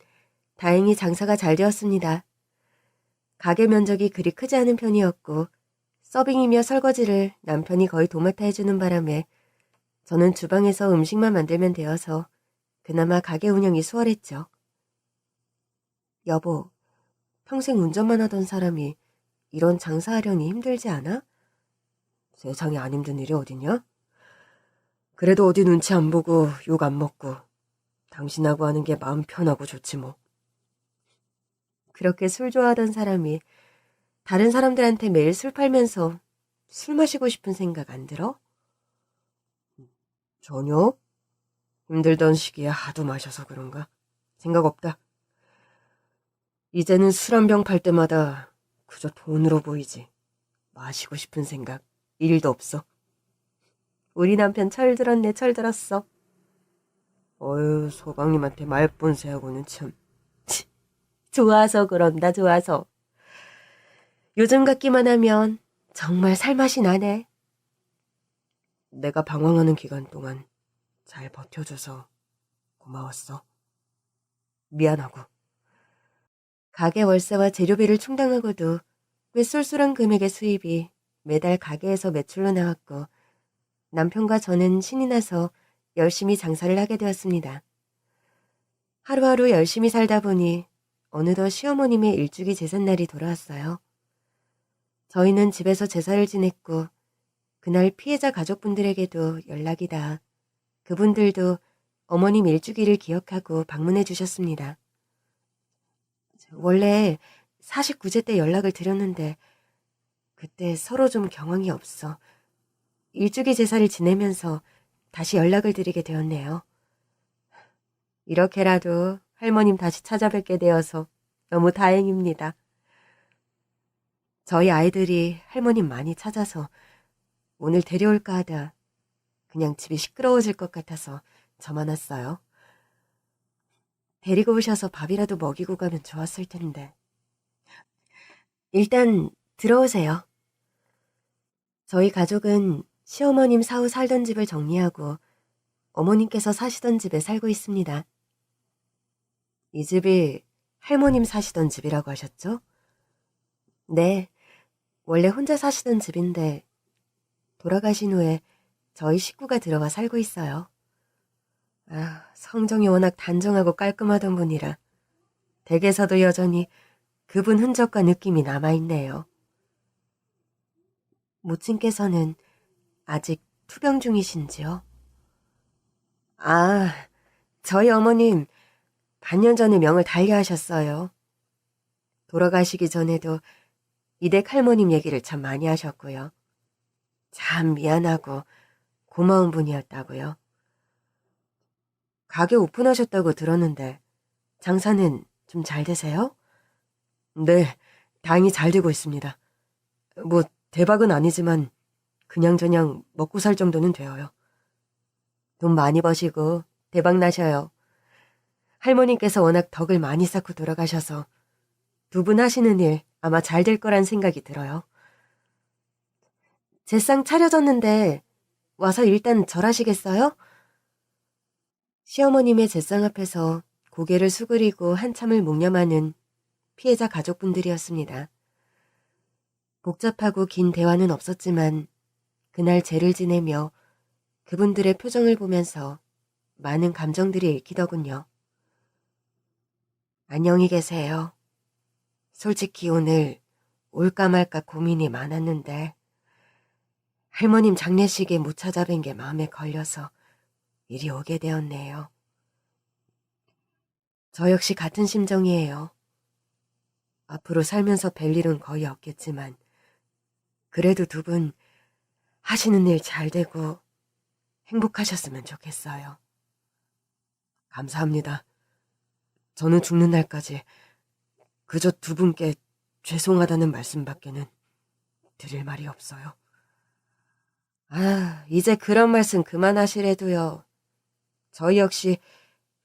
다행히 장사가 잘 되었습니다. 가게 면적이 그리 크지 않은 편이었고 서빙이며 설거지를 남편이 거의 도맡아 해주는 바람에 저는 주방에서 음식만 만들면 되어서 그나마 가게 운영이 수월했죠. 여보, 평생 운전만 하던 사람이 이런 장사하려니 힘들지 않아? 세상에 안 힘든 일이 어딨냐? 그래도 어디 눈치 안 보고 욕 안 먹고 당신하고 하는 게 마음 편하고 좋지 뭐. 그렇게 술 좋아하던 사람이 다른 사람들한테 매일 술 팔면서 술 마시고 싶은 생각 안 들어? 전혀. 힘들던 시기에 하도 마셔서 그런가? 생각 없다. 이제는 술 한 병 팔 때마다 그저 돈으로 보이지. 마시고 싶은 생각 1도 없어. 우리 남편 철들었네, 철들었어. 어휴, 소방님한테 말본세하고는 참. 좋아서 그런다, 좋아서. 요즘 같기만 하면 정말 살맛이 나네. 내가 방황하는 기간 동안 잘 버텨줘서 고마웠어. 미안하고. 가게 월세와 재료비를 충당하고도 꽤 쏠쏠한 금액의 수입이 매달 가게에서 매출로 나왔고 남편과 저는 신이 나서 열심히 장사를 하게 되었습니다. 하루하루 열심히 살다 보니 어느덧 시어머님의 일주기 제삿날이 돌아왔어요. 저희는 집에서 제사를 지냈고 그날 피해자 가족분들에게도 연락이 닿아 그분들도 어머님 일주기를 기억하고 방문해 주셨습니다. 원래 49제 때 연락을 드렸는데 그때 서로 좀 경황이 없어 일주기 제사를 지내면서 다시 연락을 드리게 되었네요. 이렇게라도 할머님 다시 찾아뵙게 되어서 너무 다행입니다. 저희 아이들이 할머님 많이 찾아서 오늘 데려올까 하다 그냥 집이 시끄러워질 것 같아서 저만 왔어요. 데리고 오셔서 밥이라도 먹이고 가면 좋았을 텐데. 일단 들어오세요. 저희 가족은 시어머님 사후 살던 집을 정리하고 어머님께서 사시던 집에 살고 있습니다. 이 집이 할머님 사시던 집이라고 하셨죠? 네, 원래 혼자 사시던 집인데 돌아가신 후에 저희 식구가 들어와 살고 있어요. 성정이 워낙 단정하고 깔끔하던 분이라 댁에서도 여전히 그분 흔적과 느낌이 남아있네요. 모친께서는 아직 투병 중이신지요? 저희 어머님 반년 전에 명을 달리하셨어요. 돌아가시기 전에도 이댁 할머님 얘기를 참 많이 하셨고요. 참 미안하고 고마운 분이었다고요. 가게 오픈하셨다고 들었는데 장사는 좀 잘 되세요? 네, 다행히 잘 되고 있습니다. 뭐 대박은 아니지만 그냥저냥 먹고 살 정도는 되어요. 돈 많이 버시고 대박 나셔요. 할머님께서 워낙 덕을 많이 쌓고 돌아가셔서 두 분 하시는 일 아마 잘 될 거란 생각이 들어요. 제상 차려졌는데 와서 일단 절하시겠어요? 시어머님의 제상 앞에서 고개를 수그리고 한참을 묵념하는 피해자 가족분들이었습니다. 복잡하고 긴 대화는 없었지만 그날 제를 지내며 그분들의 표정을 보면서 많은 감정들이 읽히더군요. 안녕히 계세요. 솔직히 오늘 올까 말까 고민이 많았는데 할머님 장례식에 못 찾아뵌 게 마음에 걸려서 이리 오게 되었네요. 저 역시 같은 심정이에요. 앞으로 살면서 뵐 일은 거의 없겠지만 그래도 두 분 하시는 일 잘 되고 행복하셨으면 좋겠어요. 감사합니다. 저는 죽는 날까지 그저 두 분께 죄송하다는 말씀밖에는 드릴 말이 없어요. 이제 그런 말씀 그만하시래도요. 저희 역시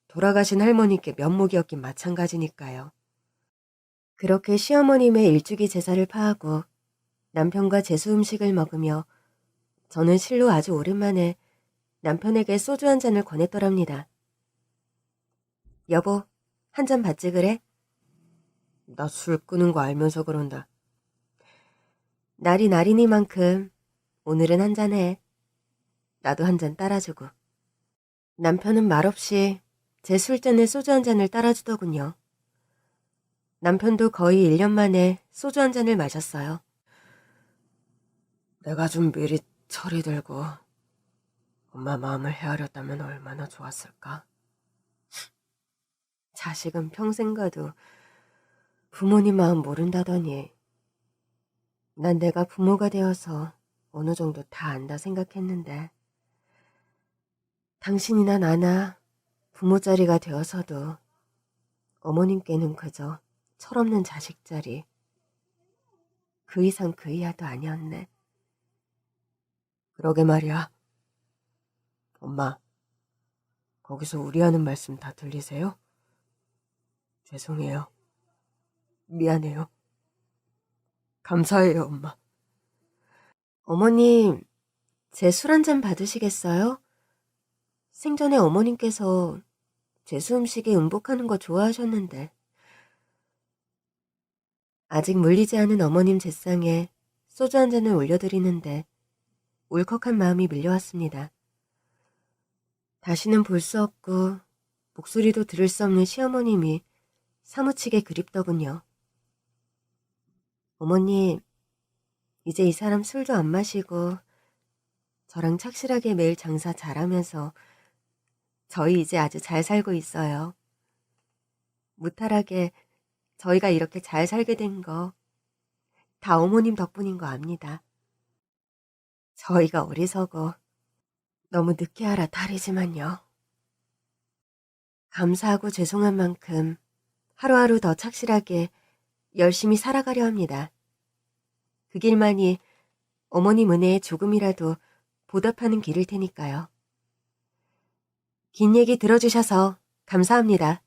돌아가신 할머니께 면목이었긴 마찬가지니까요. 그렇게 시어머님의 일주기 제사를 파하고 남편과 제수 음식을 먹으며 저는 실로 아주 오랜만에 남편에게 소주 한 잔을 권했더랍니다. 여보, 한 잔 받지 그래? 나 술 끄는 거 알면서 그런다. 날이 날이니만큼 오늘은 한 잔해. 나도 한 잔 따라주고. 남편은 말없이 제 술잔에 소주 한 잔을 따라주더군요. 남편도 거의 1년 만에 소주 한 잔을 마셨어요. 내가 좀 미리 철이 들고 엄마 마음을 헤아렸다면 얼마나 좋았을까? 자식은 평생 가도 부모님 마음 모른다더니 난 내가 부모가 되어서 어느 정도 다 안다 생각했는데 당신이나 나나 부모 자리가 되어서도 어머님께는 그저 철없는 자식 자리, 그 이상 그 이하도 아니었네. 그러게 말이야. 엄마, 거기서 우리 하는 말씀 다 들리세요? 죄송해요. 미안해요. 감사해요, 엄마. 어머님, 제 술 한 잔 받으시겠어요? 생전에 어머님께서 제수 음식에 음복하는 거 좋아하셨는데. 아직 물리지 않은 어머님 제상에 소주 한 잔을 올려드리는데 울컥한 마음이 밀려왔습니다. 다시는 볼 수 없고 목소리도 들을 수 없는 시어머님이 사무치게 그립더군요. 어머님, 이제 이 사람 술도 안 마시고 저랑 착실하게 매일 장사 잘하면서 저희 이제 아주 잘 살고 있어요. 무탈하게 저희가 이렇게 잘 살게 된 거 다 어머님 덕분인 거 압니다. 저희가 어리석어 너무 늦게 알아 탈이지만요. 감사하고 죄송한 만큼 하루하루 더 착실하게 열심히 살아가려 합니다. 그 길만이 어머님 은혜에 조금이라도 보답하는 길일 테니까요. 긴 얘기 들어주셔서 감사합니다.